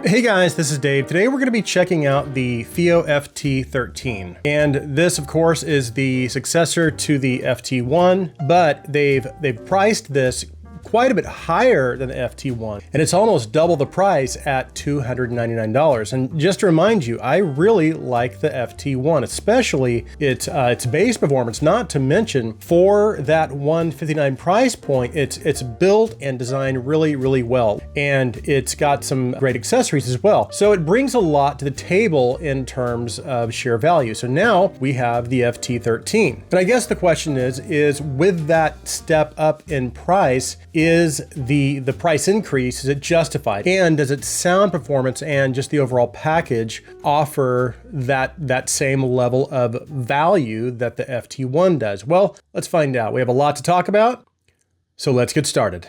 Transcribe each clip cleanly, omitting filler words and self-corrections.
Hey guys, this is Dave. Today we're going to be checking out the Fiio Ft13. And this, of course, is the successor to the Ft1, but they've priced this quite a bit higher than the Ft1, and it's almost double the price at $299. And just to remind you, I really like the Ft1, especially its bass performance. Not to mention, for that $159 price point, it's built and designed really well, and it's got some great accessories as well. So it brings a lot to the table in terms of sheer value. So now we have the Ft13, and I guess the question is with that step up in price, is the price increase, is it justified? And does its sound performance and just the overall package offer that same level of value that the Ft1 does? Well, let's find out. We have a lot to talk about, so let's get started.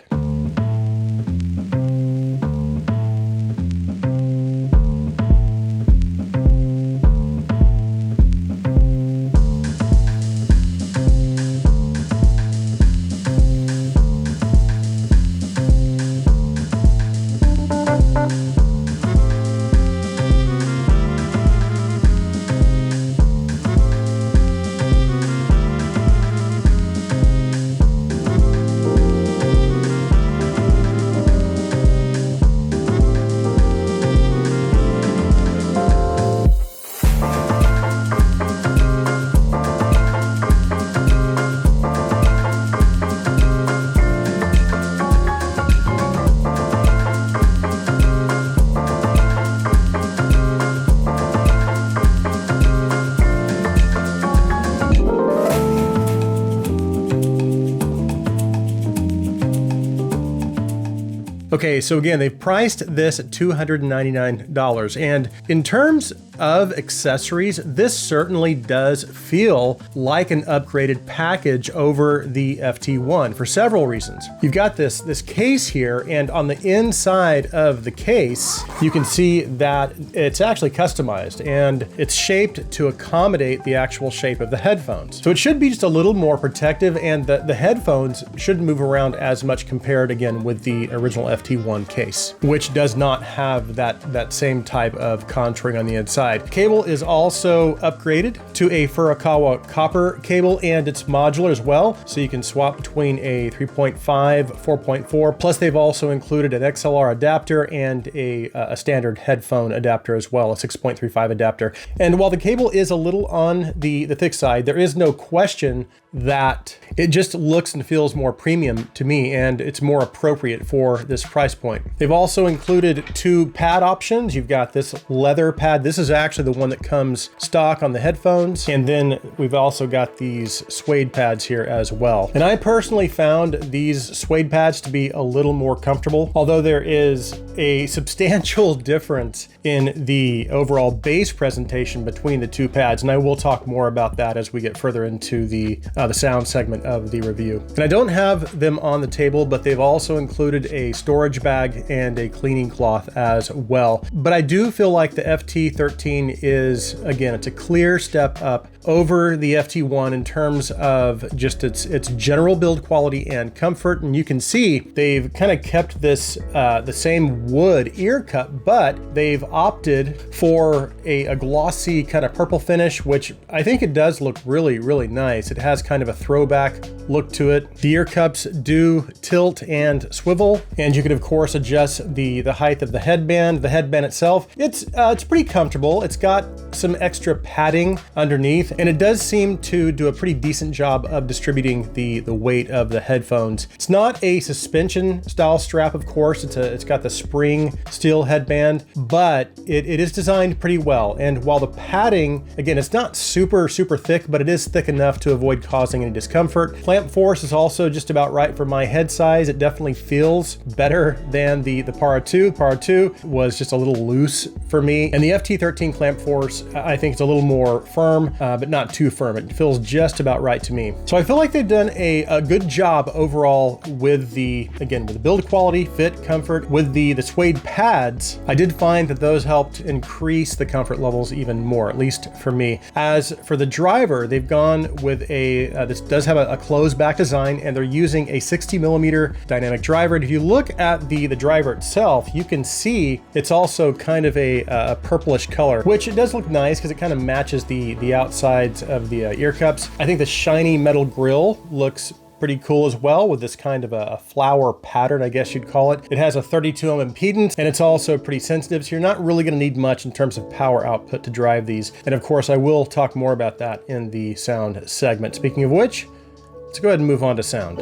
Okay, so again, they've priced this at $299, and in terms of accessories, this certainly does feel like an upgraded package over the Ft1 for several reasons. You've got this case here, and on the inside of the case, you can see that it's actually customized, and it's shaped to accommodate the actual shape of the headphones. So it should be just a little more protective, and the headphones shouldn't move around as much compared, again, with the original Ft1 case, which does not have that same type of contouring on the inside. Cable is also upgraded to a Furukawa copper cable, and it's modular as well, so you can swap between a 3.5, 4.4, plus they've also included an XLR adapter and a standard headphone adapter as well, a 6.35 adapter. And while the cable is a little on the thick side, there is no question that it just looks and feels more premium to me, and it's more appropriate for this price point. They've also included two pad options. You've got this leather pad. This is actually the one that comes stock on the headphones, and then we've also got these suede pads here as well. And I personally found these suede pads to be a little more comfortable, although there is a substantial difference in the overall bass presentation between the two pads, and I will talk more about that as we get further into the sound segment of the review. And I don't have them on the table, but they've also included a storage bag and a cleaning cloth as well. But I do feel like the Ft13 is, again, it's a clear step up over the Ft1 in terms of just its general build quality and comfort. And you can see they've kind of kept this the same wood ear cup, but they've opted for a glossy kind of purple finish, which I think it does look really nice. It has kind of a throwback look to it. The ear cups do tilt and swivel, and you can of course adjust the height of the headband. The headband itself, it's pretty comfortable. It's got some extra padding underneath, and it does seem to do a pretty decent job of distributing the weight of the headphones. It's not a suspension style strap, of course. It's got the spring steel headband, but it is designed pretty well. And while the padding, again, it's not super thick, but it is thick enough to avoid causing any discomfort. Clamp force is also just about right for my head size. It definitely feels better than the Para 2. Para 2 was just a little loose for me, and the Ft13 clamp force, I think, it's a little more firm, but but not too firm. It feels just about right to me. So I feel like they've done a good job overall with the build quality, fit, comfort. With the suede pads, I did find that those helped increase the comfort levels even more, at least for me. As for the driver, they've gone with this does have a closed back design, and they're using a 60mm dynamic driver. And if you look at the driver itself, you can see it's also kind of a purplish color, which it does look nice because it kind of matches the outsides of the ear cups. I think the shiny metal grille looks pretty cool as well, with this kind of a flower pattern, I guess you'd call it. It has a 32 ohm impedance, and it's also pretty sensitive, so you're not really going to need much in terms of power output to drive these. And of course, I will talk more about that in the sound segment. Speaking of which, let's go ahead and move on to sound.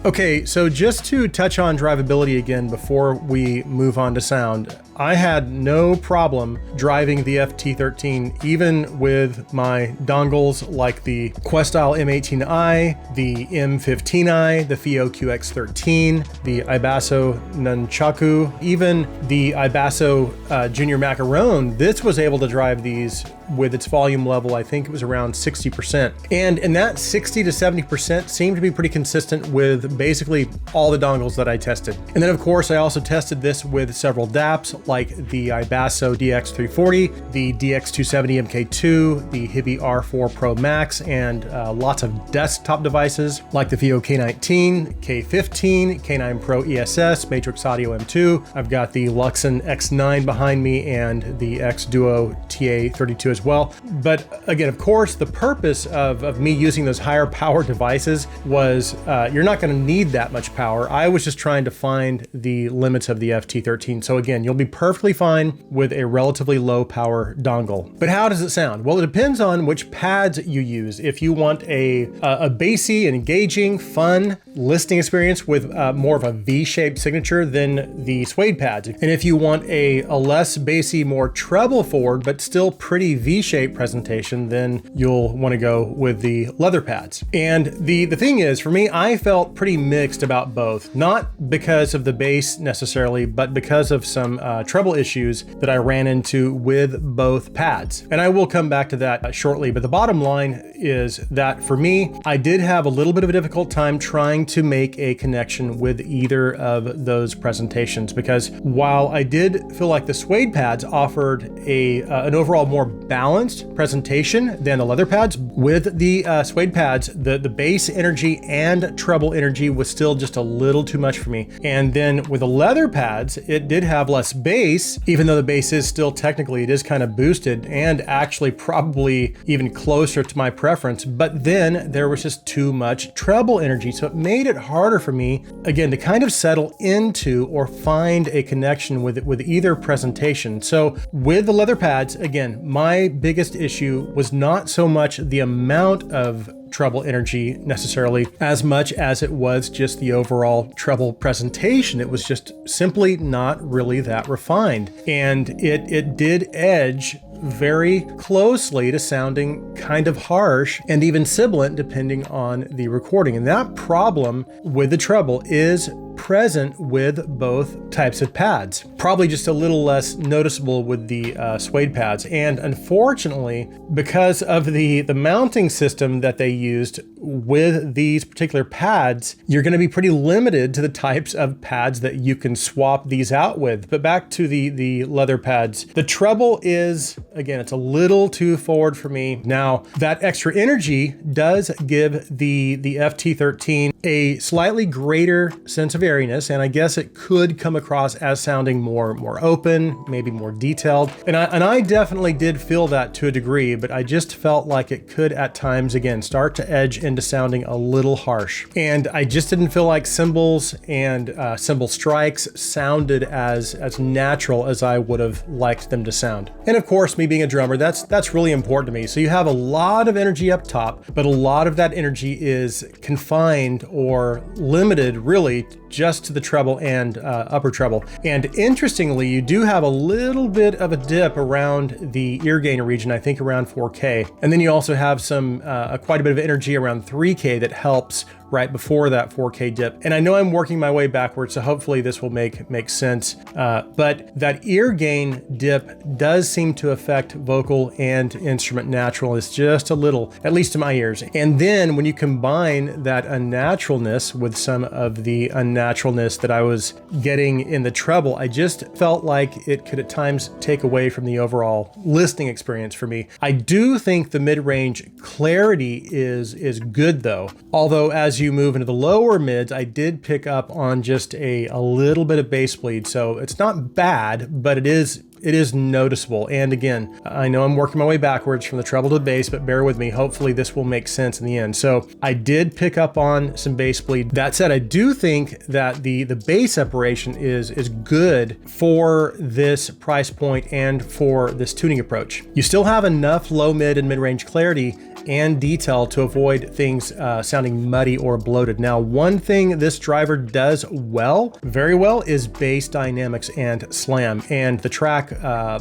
Okay, so just to touch on drivability again before we move on to sound, I had no problem driving the Ft13 even with my dongles like the Questyle M18i, the M15i, the Fiio QX13, the Ibasso Nunchaku, even the Ibasso Junior Macaron. This was able to drive these with its volume level. I think it was around 60%. And that 60 to 70% seemed to be pretty consistent with basically all the dongles that I tested. And then of course, I also tested this with several DAPs like the Ibasso DX340, the DX270 MK2, the Hibi R4 Pro Max, and lots of desktop devices like the Fiio K19, K15, K9 Pro ESS, Matrix Audio M2. I've got the Luxon X9 behind me and the X Duo TA32 as well. But again, of course, the purpose of me using those higher power devices was you're not going to need that much power. I was just trying to find the limits of the Ft13. So again, you'll be perfectly fine with a relatively low power dongle. But how does it sound? Well, it depends on which pads you use. If you want a bassy, engaging, fun listening experience with more of a V-shaped signature, then the suede pads. And if you want a less bassy, more treble forward, but still pretty V-shaped presentation, then you'll want to go with the leather pads. And the thing is, for me, I felt pretty mixed about both, not because of the bass necessarily, but because of some treble issues that I ran into with both pads. And I will come back to that shortly, but the bottom line is that for me, I did have a little bit of a difficult time trying to make a connection with either of those presentations, because while I did feel like the suede pads offered an overall more balanced presentation than the leather pads, with the suede pads, the bass energy and treble energy was still just a little too much for me. And then with the leather pads, it did have less bass, even though the bass is still technically, it is kind of boosted and actually probably even closer to my preference. But then there was just too much treble energy. So it made it harder for me, again, to kind of settle into or find a connection with either presentation. So with the leather pads, again, my biggest issue was not so much the amount of treble energy necessarily as much as it was just the overall treble presentation. It was just simply not really that refined. And it did edge very closely to sounding kind of harsh and even sibilant depending on the recording. And that problem with the treble is present with both types of pads. Probably just a little less noticeable with the suede pads. And unfortunately, because of the mounting system that they used with these particular pads, you're going to be pretty limited to the types of pads that you can swap these out with. But back to the leather pads, the treble is, again, it's a little too forward for me. Now, that extra energy does give the Ft13 a slightly greater sense of airiness, and I guess it could come across as sounding more open, maybe more detailed. And I definitely did feel that to a degree, but I just felt like it could at times, again, start to edge into sounding a little harsh. And I just didn't feel like cymbals and cymbal strikes sounded as natural as I would have liked them to sound. And of course, me being a drummer, that's really important to me. So you have a lot of energy up top, but a lot of that energy is confined or limited really just to the treble and upper treble. And interestingly, you do have a little bit of a dip around the ear gainer region, I think around 4K. And then you also have some quite a bit of energy around 3K that helps right before that 4K dip. And I know I'm working my way backwards, so hopefully this will make sense. But that ear gain dip does seem to affect vocal and instrument naturalness just a little, at least to my ears. And then when you combine that unnaturalness with some of the unnaturalness that I was getting in the treble, I just felt like it could at times take away from the overall listening experience for me. I do think the mid-range clarity is good though. Although as you move into the lower mids, I did pick up on just a little bit of bass bleed. So it's not bad, but it is noticeable. And again, I know I'm working my way backwards from the treble to the bass, but bear with me. Hopefully this will make sense in the end. So I did pick up on some bass bleed. That said, I do think that the bass separation is good for this price point and for this tuning approach. You still have enough low, mid, and mid-range clarity and detail to avoid things sounding muddy or bloated. Now, one thing this driver does very well, is bass dynamics and slam. And the track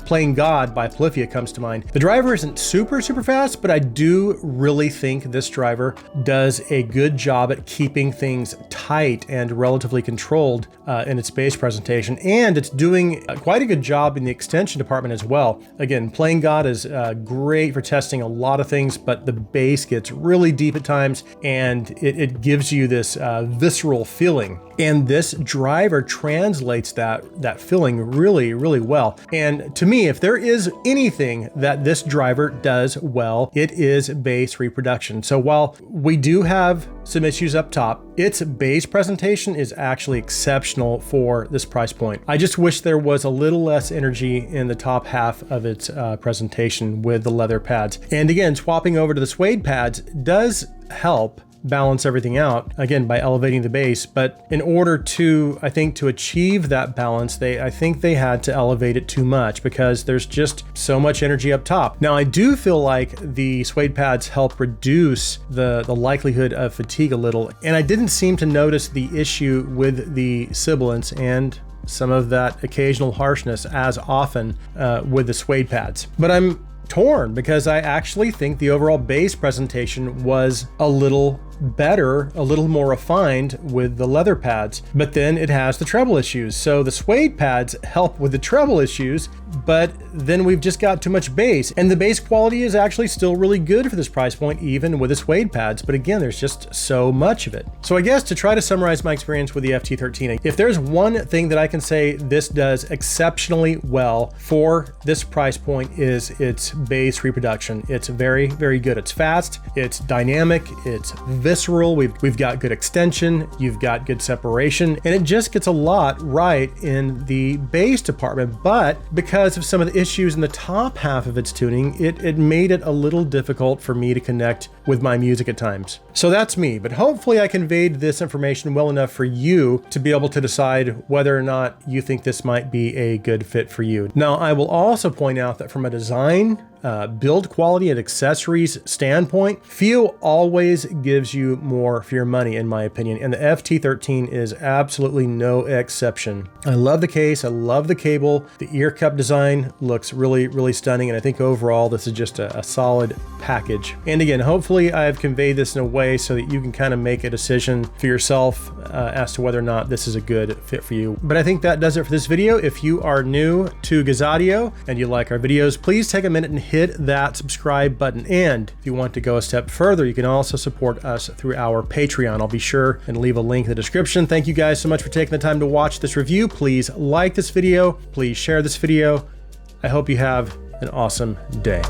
Playing God by Polyphia comes to mind. The driver isn't super fast, but I do really think this driver does a good job at keeping things tight and relatively controlled in its bass presentation. And it's doing quite a good job in the extension department as well. Again, Playing God is great for testing a lot of things, but the bass gets really deep at times and it gives you this visceral feeling. And this driver translates that feeling really well. And to me, if there is anything that this driver does well, it is bass reproduction. So while we do have some issues up top, its bass presentation is actually exceptional for this price point. I just wish there was a little less energy in the top half of its presentation with the leather pads. And again, swapping over to the suede pads does help balance everything out, again, by elevating the bass. But in order to, I think, to achieve that balance, I think they had to elevate it too much because there's just so much energy up top. Now, I do feel like the suede pads help reduce the likelihood of fatigue a little, and I didn't seem to notice the issue with the sibilance and some of that occasional harshness as often with the suede pads. But I'm torn because I actually think the overall bass presentation was a little better, a little more refined with the leather pads, but then it has the treble issues. So the suede pads help with the treble issues, but then we've just got too much bass, and the bass quality is actually still really good for this price point, even with the suede pads. But again, there's just so much of it. So I guess to try to summarize my experience with the Ft13, if there's one thing that I can say this does exceptionally well for this price point is its bass reproduction. It's very good. It's fast, it's dynamic, it's visceral. We've got good extension, you've got good separation, and it just gets a lot right in the bass department. But because of some of the issues in the top half of its tuning, it made it a little difficult for me to connect with my music at times. So that's me, but hopefully I conveyed this information well enough for you to be able to decide whether or not you think this might be a good fit for you. Now, I will also point out that from a design, build quality and accessories standpoint, Fiio always gives you more for your money, in my opinion, and the Ft13 is absolutely no exception. I love the case, I love the cable, the ear cup design looks really stunning, and I think overall this is just a solid package. And again, hopefully I've conveyed this in a way so that you can kind of make a decision for yourself as to whether or not this is a good fit for you. But I think that does it for this video. If you are new to Gazaudio and you like our videos, please take a minute and hit that subscribe button. And if you want to go a step further, you can also support us through our Patreon. I'll be sure and leave a link in the description. Thank you guys so much for taking the time to watch this review. Please like this video. Please share this video. I hope you have an awesome day.